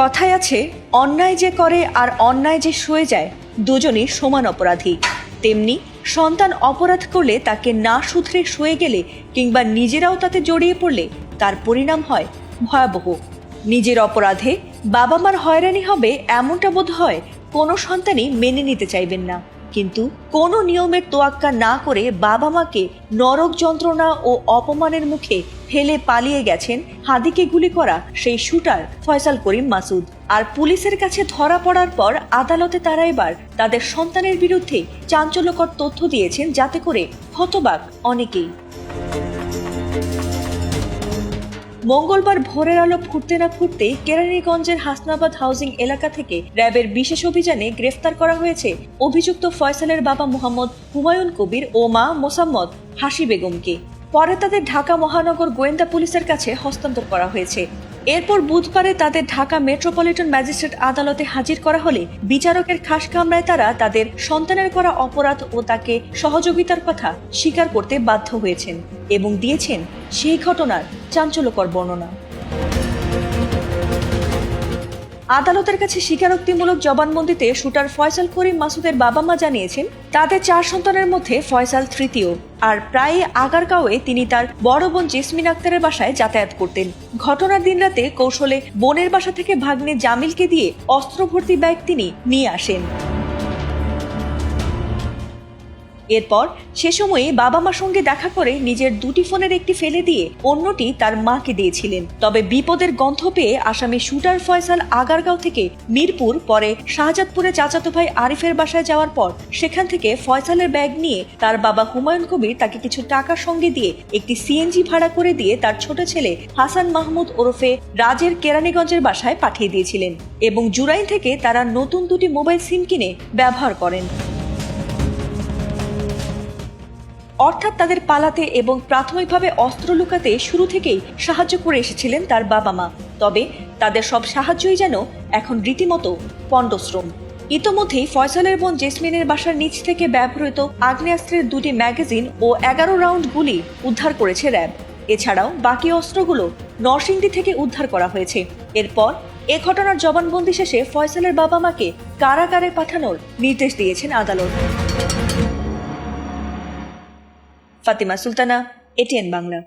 কথায় আছে, অন্যায় যে করে আর অন্যায় যে সয়ে যায় দুজনই সমান অপরাধী। তেমনি সন্তান অপরাধ করলে তাকে না শুধরে সয়ে গেলে কিংবা নিজেরাও তাতে জড়িয়ে পড়লে তার পরিণাম হয় ভয়াবহ। নিজের অপরাধে বাবা মার হয়রানি হবে এমনটা বোধ হয় কোনো সন্তানই মেনে নিতে চাইবেন না। কিন্তু কোনো নিয়মের তোয়াক্কা না করে বাবা মাকে নরক যন্ত্রণা ও অপমানের মুখে ফেলে পালিয়ে গেছেন হাদিকে গুলি করা সেই শুটার ফয়সাল করিম মাসুদ। আর পুলিশের কাছে ধরা পড়ার পর আদালতে তারা এবার তাদের সন্তানের বিরুদ্ধে চাঞ্চল্যকর তথ্য দিয়েছেন, যাতে করে হতবাক অনেকেই। মঙ্গলবার ভোরের আলো ফুটতে না ফুটতেই কেরানীগঞ্জের হাসনাবাদ হাউজিং এলাকা থেকে র্যাবের বিশেষ অভিযানে গ্রেফতার করা হয়েছে অভিযুক্ত ফয়সালের বাবা মোহাম্মদ হুমায়ুন কবির ও মা মোসাম্মদ হাসি বেগমকে। পরে তাদের ঢাকা মহানগর গোয়েন্দা পুলিশের কাছে হস্তান্তর করা হয়েছে। এরপর বুধবারে তাদের ঢাকা মেট্রোপলিটন ম্যাজিস্ট্রেট আদালতে হাজির করা হলে বিচারকের খাস কামরায় তারা তাদের সন্তানের করা অপরাধ ও তাকে সহযোগিতার কথা স্বীকার করতে বাধ্য হয়েছেন এবং দিয়েছেন সেই ঘটনার চাঞ্চল্যকর বর্ণনা। আদালতের কাছে স্বীকারোক্তিমূলক জবানবন্দিতে শুটার ফয়সাল করিম মাসুদের বাবা মা জানিয়েছেন, তাদের 4 সন্তানের মধ্যে ফয়সাল তৃতীয়। আর প্রায় আগারগাঁওয়ে তিনি তার বড় বোন জেসমিন আক্তারের বাসায় যাতায়াত করতেন। ঘটনার দিন রাতে কৌশলে বোনের বাসা থেকে ভাগ্নে জামিলকে দিয়ে অস্ত্র ভর্তি ব্যাগ তিনি নিয়ে আসেন। এরপর সে সময়ে বাবা মার সঙ্গে দেখা করে নিজের 2টি ফোনের একটি ফেলে দিয়ে অন্যটি তার মাকে দিয়েছিলেন। তবে বিপদের গন্ধ পেয়ে আসামি শুটার ফয়সাল আগারগাঁও থেকে মিরপুর, পরে শাহজাদপুরে চাচাতো ভাই আরিফের বাসায় যাওয়ার পর সেখান থেকে ফয়সালের ব্যাগ নিয়ে তার বাবা হুমায়ুন কবির তাকে কিছু টাকার সঙ্গে দিয়ে একটি সিএনজি ভাড়া করে দিয়ে তার ছোট ছেলে হাসান মাহমুদ ওরফে রাজের কেরানীগঞ্জের বাসায় পাঠিয়ে দিয়েছিলেন এবং জুরাইন থেকে তারা নতুন 2টি মোবাইল সিম কিনে ব্যবহার করেন। অর্থাৎ তাদের পালাতে এবং প্রাথমিকভাবে অস্ত্র লুকাতে শুরু থেকেই সাহায্য করে এসেছিলেন তার বাবা মা। তবে তাদের সব সাহায্যই যেন এখন রীতিমতো পণ্ডশ্রম। ইতোমধ্যেই ফয়সালের বোন জেসমিনের বাসার নিচ থেকে ব্যবহৃত আগ্নেয়াস্ত্রের 2টি ম্যাগাজিন ও 11 রাউন্ড গুলি উদ্ধার করেছে র্যাব। এছাড়াও বাকি অস্ত্রগুলো নরসিংদী থেকে উদ্ধার করা হয়েছে। এরপর এ ঘটনার জবানবন্দি শেষে ফয়সালের বাবা মাকে কারাগারে পাঠানোর নির্দেশ দিয়েছেন আদালত। ফাতিমা সুলতানা, এটিএন বাংলা।